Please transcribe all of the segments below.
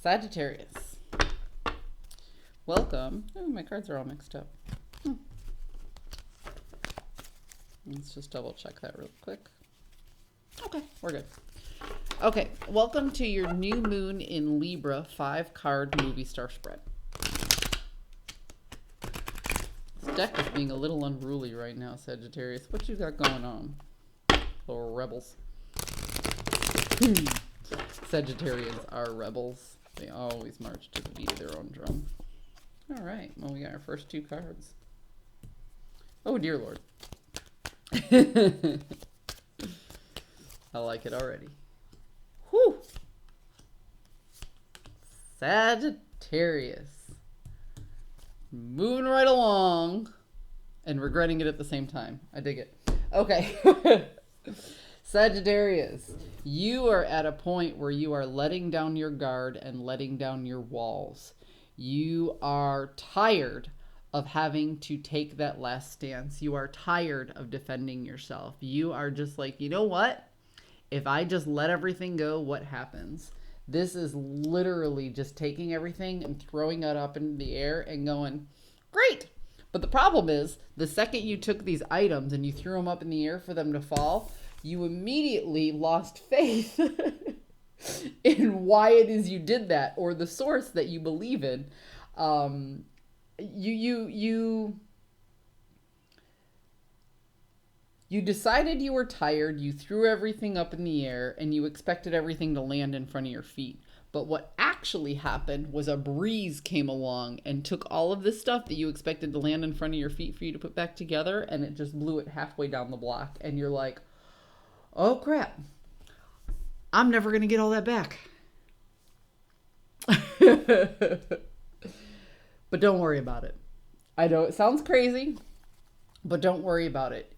Sagittarius. Welcome. Oh, my cards are all mixed up. Let's just double check that real quick. Okay, we're good. Okay, welcome to your new moon in Libra 5-card movie star spread. This deck is being a little unruly right now, Sagittarius. What you got going on? Little rebels. Sagittarians are rebels. They always march to the beat of their own drum. All right, well, we got our first 2 cards. Oh, dear Lord. I like it already. Whew. Sagittarius. Moving right along and regretting it at the same time. I dig it. Okay. Sagittarius, you are at a point where you are letting down your guard and letting down your walls. You are tired of having to take that last stance. You are tired of defending yourself. You are just like, you know what? If I just let everything go, what happens? This is literally just taking everything and throwing it up in the air and going, great. But the problem is, the second you took these items and you threw them up in the air for them to fall, you immediately lost faith in why it is you did that, or the source that you believe in. You decided you were tired, you threw everything up in the air, and you expected everything to land in front of your feet. But what actually happened was a breeze came along and took all of this stuff that you expected to land in front of your feet for you to put back together, and it just blew it halfway down the block. And you're like, oh crap, I'm never going to get all that back. But don't worry about it. I know it sounds crazy, but don't worry about it.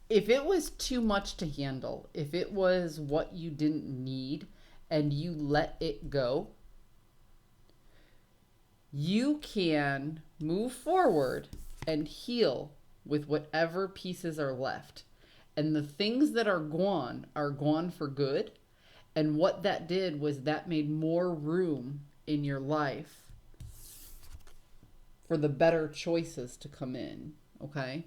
If it was too much to handle, if it was what you didn't need and you let it go, you can move forward and heal with whatever pieces are left. And the things that are gone for good. And what that did was that made more room in your life for the better choices to come in, okay?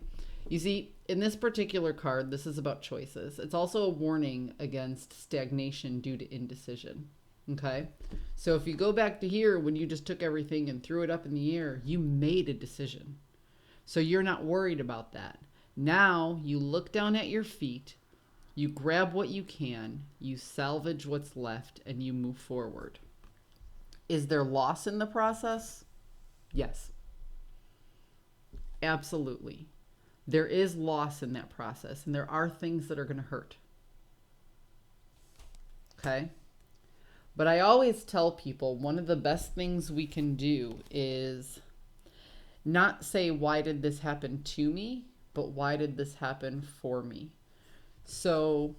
You see, in this particular card, this is about choices. It's also a warning against stagnation due to indecision, okay? So if you go back to here, when you just took everything and threw it up in the air, you made a decision. So you're not worried about that. Now you look down at your feet, you grab what you can, you salvage what's left, and you move forward. Is there loss in the process? Yes. Absolutely. There is loss in that process, and there are things that are going to hurt. Okay? But I always tell people one of the best things we can do is not say, why did this happen to me, but why did this happen for me? So,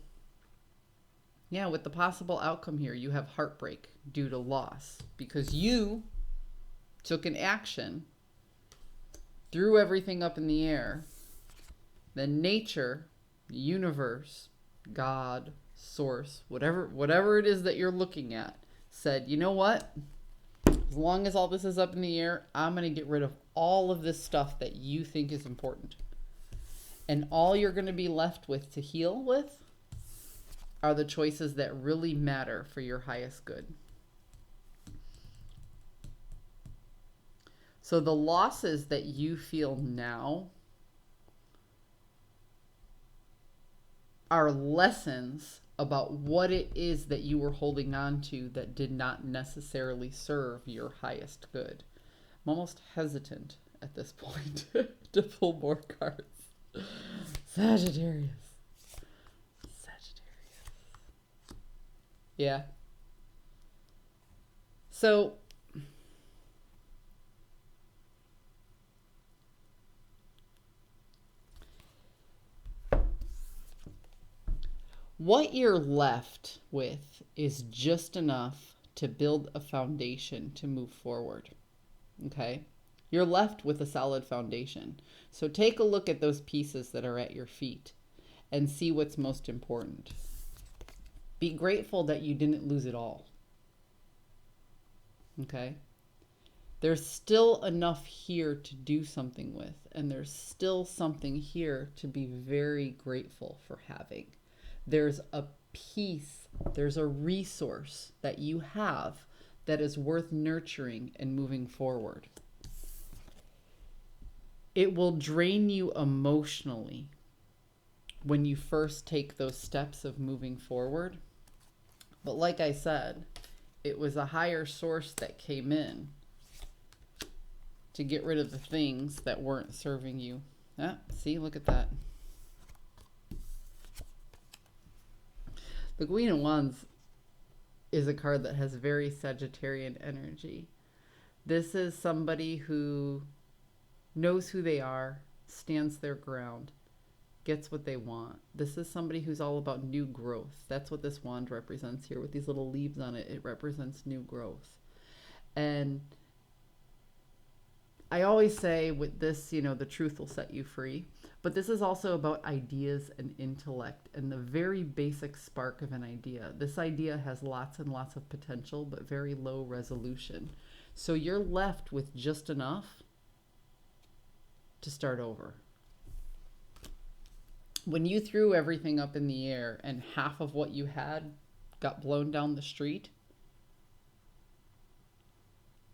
yeah, with the possible outcome here, you have heartbreak due to loss because you took an action, threw everything up in the air. Then nature, the universe, God, source, whatever it is that you're looking at, said, you know what? As long as all this is up in the air, I'm going to get rid of all of this stuff that you think is important. And all you're going to be left with to heal with are the choices that really matter for your highest good. So the losses that you feel now are lessons about what it is that you were holding on to that did not necessarily serve your highest good. I'm almost hesitant at this point to pull more cards. Sagittarius. Yeah. So what you're left with is just enough to build a foundation to move forward. Okay? You're left with a solid foundation. So take a look at those pieces that are at your feet and see what's most important. Be grateful that you didn't lose it all. Okay? There's still enough here to do something with, and there's still something here to be very grateful for having. There's a piece, there's a resource that you have that is worth nurturing and moving forward. It will drain you emotionally when you first take those steps of moving forward. But like I said, it was a higher source that came in to get rid of the things that weren't serving you. Ah, see, look at that. The Queen of Wands is a card that has very Sagittarian energy. This is somebody who knows who they are, stands their ground, gets what they want. This is somebody who's all about new growth. That's what this wand represents here with these little leaves on it. It represents new growth. And I always say with this, you know, the truth will set you free. But this is also about ideas and intellect and the very basic spark of an idea. This idea has lots and lots of potential, but very low resolution. So you're left with just enough to start over. When you threw everything up in the air and half of what you had got blown down the street,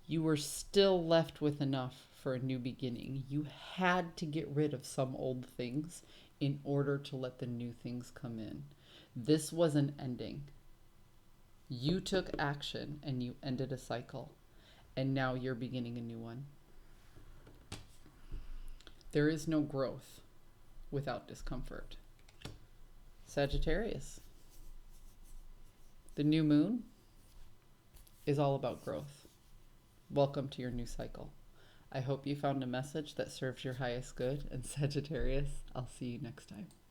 you were still left with enough for a new beginning. You had to get rid of some old things in order to let the new things come in. This was an ending. You took action and you ended a cycle, and now you're beginning a new one. There is no growth without discomfort. Sagittarius. The new moon is all about growth. Welcome to your new cycle. I hope you found a message that serves your highest good. And Sagittarius, I'll see you next time.